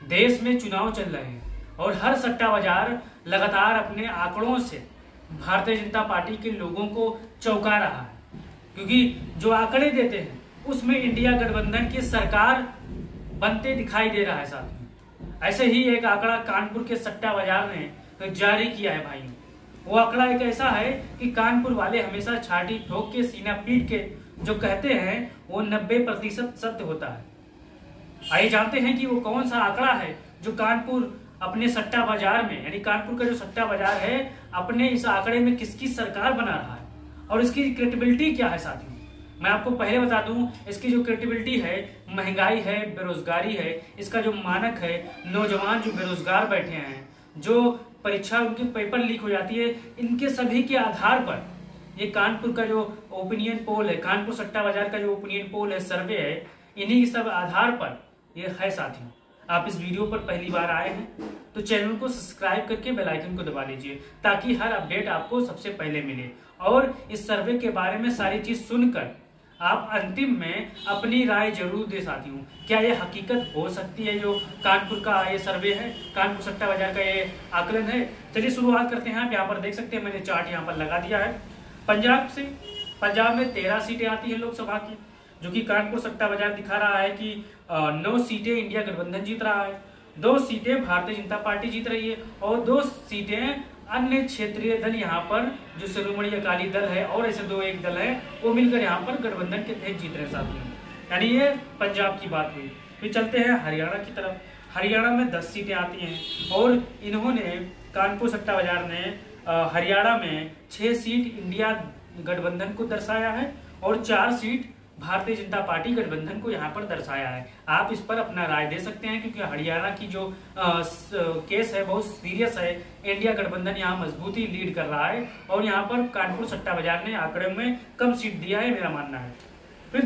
देश में चुनाव चल रहे हैं और हर सट्टा बाजार लगातार अपने आंकड़ों से भारतीय जनता पार्टी के लोगों को चौंका रहा है, क्योंकि जो आंकड़े देते हैं उसमें इंडिया गठबंधन की सरकार बनते दिखाई दे रहा है। साथ में ऐसे ही एक आंकड़ा कानपुर के सट्टा बाजार ने जारी किया है भाई। वो आंकड़ा एक ऐसा है कि कानपुर वाले हमेशा छाती ठोक के सीना पीट के जो कहते हैं वो 90% सत्य होता है। आइए जानते हैं कि वो कौन सा आंकड़ा है जो कानपुर अपने सट्टा बाजार में, यानी कानपुर का जो सट्टा बाजार है, अपने इस आंकड़े में किसकी सरकार बना रहा है और इसकी क्रेडिबिलिटी क्या है। साथियों, मैं आपको पहले बता दूं, इसकी जो क्रेडिबिलिटी है, महंगाई है, बेरोजगारी है, इसका जो मानक है, नौजवान जो बेरोजगार बैठे हैं, जो परीक्षा उनकी पेपर लीक हो जाती है, इनके सभी के आधार पर ये कानपुर का जो ओपिनियन पोल है, कानपुर सट्टा बाजार का जो ओपिनियन पोल है, सर्वे है, इन्हीं के सब आधार पर ये है। साथियों, आप इस वीडियो पर पहली बार आए हैं तो चैनल को सब्सक्राइब करके बेल आइकन को दबा लीजिए ताकि हर अपडेट आपको सबसे पहले मिले और इस सर्वे के बारे में सारी चीज सुनकर आप अंतिम में अपनी राय जरूर दे। साथियों, क्या ये हकीकत हो सकती है जो कानपुर का ये सर्वे है, कानपुर सट्टा बाजार का ये आकलन है? चलिए शुरुआत करते हैं। आप यहाँ पर देख सकते हैं, मैंने चार्ट यहाँ पर लगा दिया है। पंजाब में 13 सीटें आती हैं लोकसभा की, जो कि कानपुर सट्टा बाजार दिखा रहा है कि 9 सीटें इंडिया गठबंधन जीत रहा है, 2 सीटें भारतीय जनता पार्टी जीत रही है और 2 सीटें अन्य क्षेत्रीय दल यहाँ पर जो शिरोमणि अकाली दल है और ऐसे 2 दल है वो मिलकर यहाँ पर गठबंधन के तहत जीत रहे हैं। साथियों, यानी ये पंजाब की बात हुई। फिर चलते हैं हरियाणा की तरफ। हरियाणा में 10 सीटें आती हैं और इन्होंने कानपुर सट्टा बाजार ने हरियाणा में 6 सीट इंडिया गठबंधन को दर्शाया है और 4 सीट भारतीय जनता पार्टी गठबंधन को यहाँ पर दर्शाया है। आप इस पर अपना राय दे सकते हैं, क्योंकि हरियाणा की जो केस है बहुत सीरियस है। इंडिया गठबंधन यहाँ मजबूती लीड कर रहा है और यहाँ पर कानपुर सट्टा बाजार ने आंकड़े में कम सीट दिया है, मेरा मानना है। फिर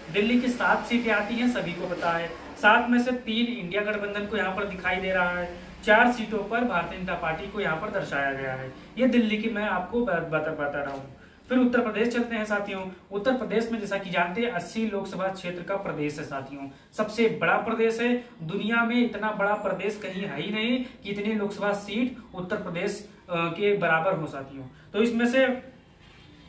दिल्ली की 7 सीटें आती हैं, सभी को पता है। 7 में से 3 इंडिया गठबंधन को यहाँ पर दिखाई दे रहा है, 4 सीटों पर भारतीय जनता पार्टी को यहाँ पर दर्शाया गया है। ये दिल्ली की मैं आपको बता रहा हूँ। फिर उत्तर प्रदेश चलते हैं। साथियों, उत्तर प्रदेश में जैसा कि जानते हैं 80 लोकसभा क्षेत्र का प्रदेश है। साथियों, सबसे बड़ा प्रदेश है। दुनिया में इतना बड़ा प्रदेश कहीं है ही नहीं कि इतनी लोकसभा सीट उत्तर प्रदेश के बराबर हो। साथियों, तो इसमें से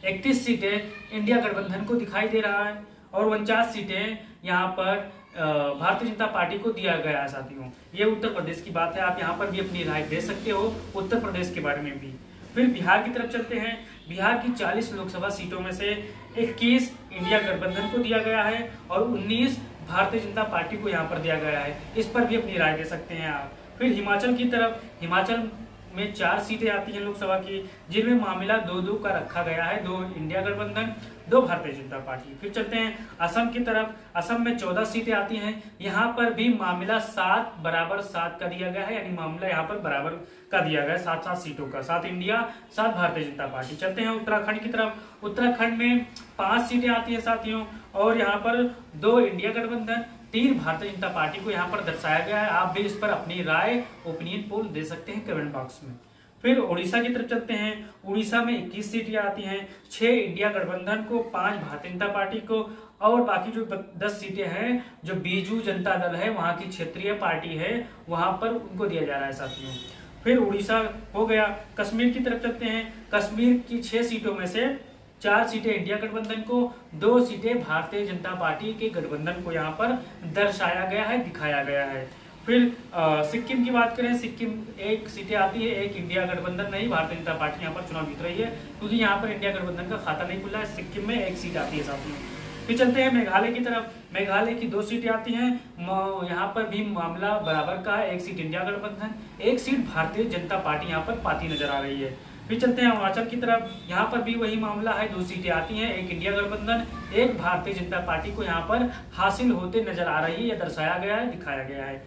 31 सीटें इंडिया गठबंधन को दिखाई दे रहा है और 49 सीटें यहाँ पर भारतीय जनता पार्टी को दिया गया है। साथियों, ये उत्तर प्रदेश की बात है। आप यहाँ पर भी अपनी राय दे सकते हो उत्तर प्रदेश के बारे में भी। फिर बिहार की तरफ चलते हैं। बिहार की 40 लोकसभा सीटों में से 21 इंडिया गठबंधन को दिया गया है और 19 भारतीय जनता पार्टी को यहाँ पर दिया गया है। इस पर भी अपनी राय दे सकते हैं आप। फिर हिमाचल की तरफ, हिमाचल में 4 सीटें आती हैं लोकसभा की, जिनमें मामला 2-2 का रखा गया है, 2 इंडिया गठबंधन, 2 भारतीय जनता पार्टी। फिर चलते हैं असम की तरफ। असम में 14 सीटें आती हैं। यहाँ पर भी मामला 7 बराबर 7 का दिया गया है, यानी मामला यहाँ पर बराबर का दिया गया है, 7-7 सीटों का, 7 इंडिया 7 भारतीय जनता पार्टी। चलते हैं उत्तराखंड की तरफ। उत्तराखंड में 5 सीटें आती हैं साथियों और यहाँ पर 2 इंडिया गठबंधन, 3 भारतीय जनता पार्टी को यहाँ पर दर्शाया गया है। आप भी इस पर अपनी राय, ओपिनियन पोल दे सकते हैं कमेंट बॉक्स में। फिर उड़ीसा की तरफ चलते हैं। उड़ीसा में 21 सीटें आती हैं, 6 इंडिया गठबंधन को, 5 भारतीय जनता पार्टी को और बाकी जो 10 सीटें हैं जो बीजू जनता दल है, वहां की क्षेत्रीय पार्टी है, वहां पर उनको दिया जा रहा है। साथियों, फिर उड़ीसा हो गया। कश्मीर की तरफ चलते हैं। कश्मीर की 6 सीटों में से 4 सीटें इंडिया गठबंधन को, 2 सीटें भारतीय जनता पार्टी के गठबंधन को यहाँ पर दर्शाया गया है, दिखाया गया है। फिर सिक्किम की बात करें। सिक्किम 1 सीटें आती है, 1 इंडिया गठबंधन नहीं, भारतीय जनता पार्टी यहाँ पर चुनाव जीत रही है, क्योंकि यहाँ पर इंडिया गठबंधन का खाता नहीं खुला है। सिक्किम में 1 सीट आती है। साथियों, फिर चलते हैं मेघालय की तरफ। मेघालय की 2 सीटें आती हैं, यहाँ पर भी मामला बराबर का है, 1 सीट इंडिया गठबंधन, 1 सीट भारतीय जनता पार्टी यहाँ पर पाती नजर आ रही है। फिर चलते हैं अरुणाचल की तरफ। यहाँ पर भी वही मामला है, 2 सीटें आती हैं, 1 इंडिया गठबंधन, 1 भारतीय जनता पार्टी को यहाँ पर हासिल होते नजर आ रही है, या दर्शाया गया है, दिखाया गया है।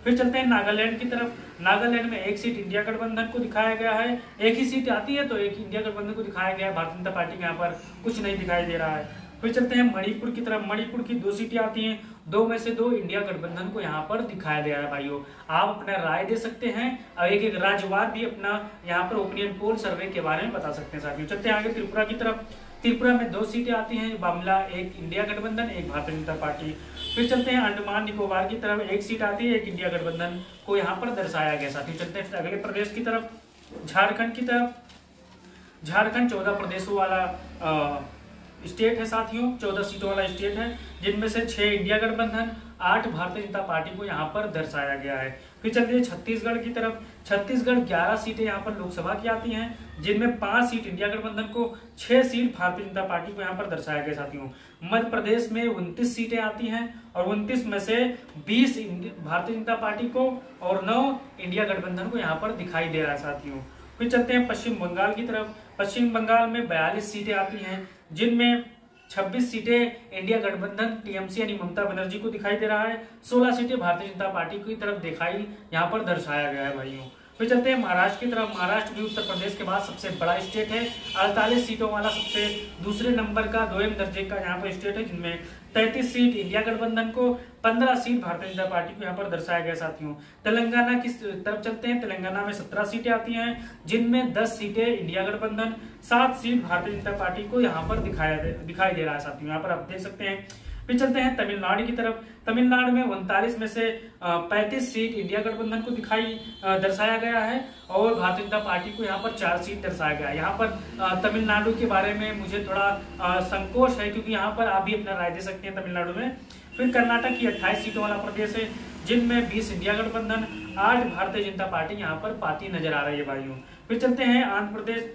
फिर चलते हैं नागालैंड की तरफ। नागालैंड में 1 सीट इंडिया गठबंधन को दिखाया गया है, 1 ही सीट आती है तो 1 इंडिया गठबंधन को दिखाया गया है, भारतीय जनता पार्टी के यहाँ पर कुछ नहीं दिखाई दे रहा है। फिर चलते हैं मणिपुर की तरफ। मणिपुर की 2 सीटें आती हैं, 2 में से 2 इंडिया गठबंधन को यहाँ पर दिखाया गया है। भाइयों, आप अपना राय दे सकते हैं और एक राज्यवार भी अपना यहाँ पर ओपिनियन पोल सर्वे के बारे में बता सकते हैं। साथियों, चलते हैं आगे त्रिपुरा की तरफ। त्रिपुरा में 2 सीटें आती हैं मामला, एक इंडिया गठबंधन, एक भारतीय जनता पार्टी। फिर चलते हैं अंडमान निकोबार की तरफ, 1 सीट आती है, एक इंडिया गठबंधन को यहाँ पर दर्शाया गया साथियों। चलते हैं अगले प्रदेश की तरफ, झारखंड की तरफ। झारखंड 14 प्रदेशों वाला स्टेट है साथियों, 14 सीटों वाला स्टेट है, जिनमें से 6 इंडिया गठबंधन, 8 भारतीय जनता पार्टी को यहाँ पर दर्शाया गया है। फिर चलते हैं छत्तीसगढ़ की तरफ। छत्तीसगढ़ 11 सीटें यहाँ पर लोकसभा की आती हैं, जिनमें 5 सीट इंडिया गठबंधन को, 6 सीट भारतीय जनता पार्टी को यहाँ पर दर्शाया गया साथियों। मध्य प्रदेश में 29 सीटें आती हैं और 29 में से 20 भारतीय जनता पार्टी को और 9 इंडिया गठबंधन को यहाँ पर दिखाई दे रहा है साथियों। फिर चलते हैं पश्चिम बंगाल की तरफ। पश्चिम बंगाल में 42 सीटें आती हैं, जिनमें 26 सीटें इंडिया गठबंधन टीएमसी यानी ममता बनर्जी को दिखाई दे रहा है, 16 सीटें भारतीय जनता पार्टी की तरफ दिखाई यहाँ पर दर्शाया गया है भाइयों। फिर चलते हैं महाराष्ट्र की तरफ। महाराष्ट्र भी उत्तर प्रदेश के बाद सबसे बड़ा स्टेट है, 48 सीटों वाला सबसे दूसरे नंबर का 2वें दर्जे का यहाँ पर स्टेट है, जिनमें 33 सीट इंडिया गठबंधन को, 15 सीट भारतीय जनता पार्टी को यहाँ पर दर्शाया गया साथियों। तेलंगाना की तरफ चलते हैं। तेलंगाना में 17 सीटें आती हैं, जिनमें 10 सीटें इंडिया गठबंधन, 7 सीट भारतीय जनता पार्टी को यहाँ पर दिखाई दे रहा है साथियों, यहाँ पर आप देख सकते हैं। फिर चलते हैं तमिलनाडु की तरफ। तमिलनाडु में 39 में से 35 सीट इंडिया गठबंधन को दर्शाया गया है और भारतीय जनता पार्टी को यहाँ पर 4 सीट दर्शाया गया है। यहाँ पर तमिलनाडु के बारे में मुझे थोड़ा संकोच है, क्योंकि यहाँ पर आप भी अपना राय दे सकते हैं तमिलनाडु में। फिर कर्नाटक की 28 सीटों वाला प्रदेश है, जिनमें 20 इंडिया गठबंधन, 8 भारतीय जनता पार्टी यहाँ पर पाती नजर आ रही है भाइयों। फिर चलते हैं आंध्र प्रदेश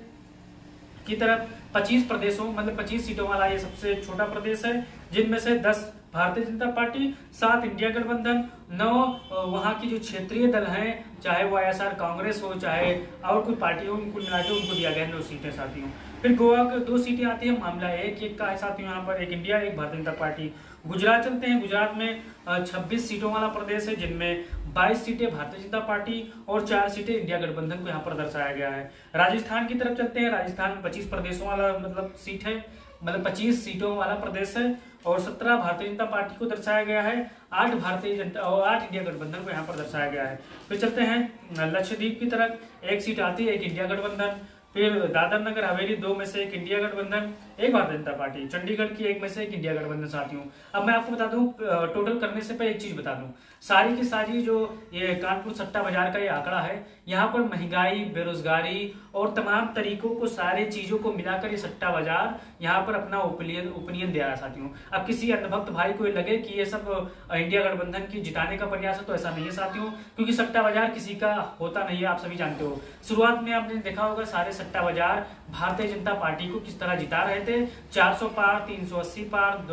की तरफ। 25 सीटों वाला ये सबसे छोटा प्रदेश है, जिनमें से 10 भारतीय जनता पार्टी, 7 इंडिया गठबंधन, 9 वहाँ की जो क्षेत्रीय दल हैं, चाहे वो ISR कांग्रेस हो चाहे और कोई पार्टी हो, उनको मिला के उनको दिया गया 9 सीटें साथियों। फिर गोवा को 2 सीटें आती है, मामला 1-1 का है साथियों, यहाँ पर एक इंडिया एक भारतीय जनता पार्टी। गुजरात चलते हैं। गुजरात में 26 सीटों वाला प्रदेश है, जिनमें 22 सीटें भारतीय जनता पार्टी और 4 सीटें इंडिया गठबंधन को यहाँ पर दर्शाया गया है। राजस्थान की तरफ चलते हैं। राजस्थान में 25 प्रदेशों वाला सीट है, 25 सीटों वाला प्रदेश है और 17 भारतीय जनता पार्टी को दर्शाया गया है, 8 भारतीय जनता और 8 इंडिया गठबंधन को यहाँ पर दर्शाया गया है। फिर चलते हैं लक्षद्वीप की तरफ। 1 सीट आती है, एक इंडिया गठबंधन। फिर दादर नगर हवेली 2 में से 1 इंडिया गठबंधन, 1 भारतीय जनता पार्टी। चंडीगढ़ की 1 में से 1 इंडिया गठबंधन साथियों। अब मैं आपको बता दूं, टोटल करने से पहले एक चीज बता दूं, सारी की सारी जो ये कानपुर सट्टा बाजार का ये आंकड़ा है, यहाँ पर महंगाई, बेरोजगारी और तमाम तरीकों को, सारे चीजों को मिलाकर ये सट्टा बाजार यहाँ पर अपना ओपिनियन दे रहा है साथियों। अब किसी अंधभक्त भाई को लगे कि ये सब इंडिया गठबंधन की जिताने का प्रयास है, तो ऐसा नहीं है साथियों, क्योंकि सट्टा बाजार किसी का होता नहीं है, आप सभी जानते हो। शुरुआत में आपने देखा होगा सारे सट्टा बाजार भारतीय जनता पार्टी को किस तरह जिता रहे थे, 400 पार, 380 पार,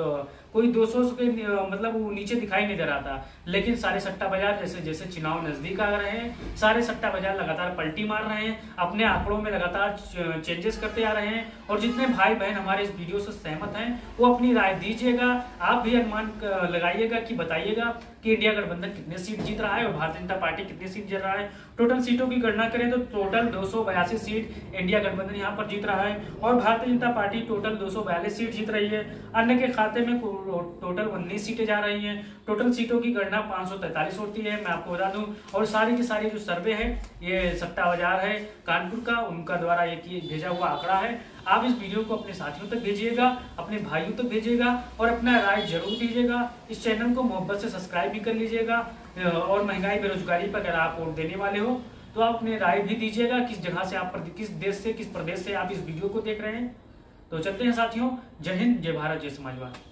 कोई 200 के मतलब वो नीचे दिखाई नहीं दे रहा था। लेकिन सारे सट्टा बाजार जैसे जैसे चुनाव नजदीक आ रहे हैं, सारे सट्टा बाजार लगातार पलटी मार रहे हैं, अपने आंकड़ों में लगातार चेंजेस करते आ रहे हैं। और जितने भाई बहन हमारे इस वीडियो से सहमत हैं, वो अपनी राय दीजिएगा, आप भी अनुमान लगाइएगा कि बताइएगा कि इंडिया गठबंधन कितने सीट जीत रहा है और भारतीय जनता पार्टी कितनी सीट जीत रहा है। टोटल सीटों की गणना करें तो टोटल 282 सीट इंडिया गठबंधन यहाँ पर जीत रहा है और Bharatiya Janata party total 242 seat जीत रही है। अन्य के खाते में टोटल 19 सीटें जा रही हैं। टोटल सीटों की गणना 543 होती है, मैं आपको बता दूं। और सारी की सारी जो सर्वे है, ये सट्टा बाजार है कानपुर का, उनका द्वारा ये भेजा हुआ आंकड़ा है। आप इस वीडियो को अपने साथियों तक भेजिएगा, अपने भाइयों तक भेजिएगा और अपना राय जरूर दीजिएगा। इस चैनल को मोहब्बत से सब्सक्राइब भी कर लीजिएगा और महंगाई बेरोजगारी पर अगर आप वोट देने वाले हो तो आप अपने राय भी दीजिएगा, किस जगह से आप, किस देश से, किस प्रदेश से आप इस वीडियो को देख रहे हैं। तो चलते हैं साथियों, जय हिंद, जय भारत, जय समाजवाद।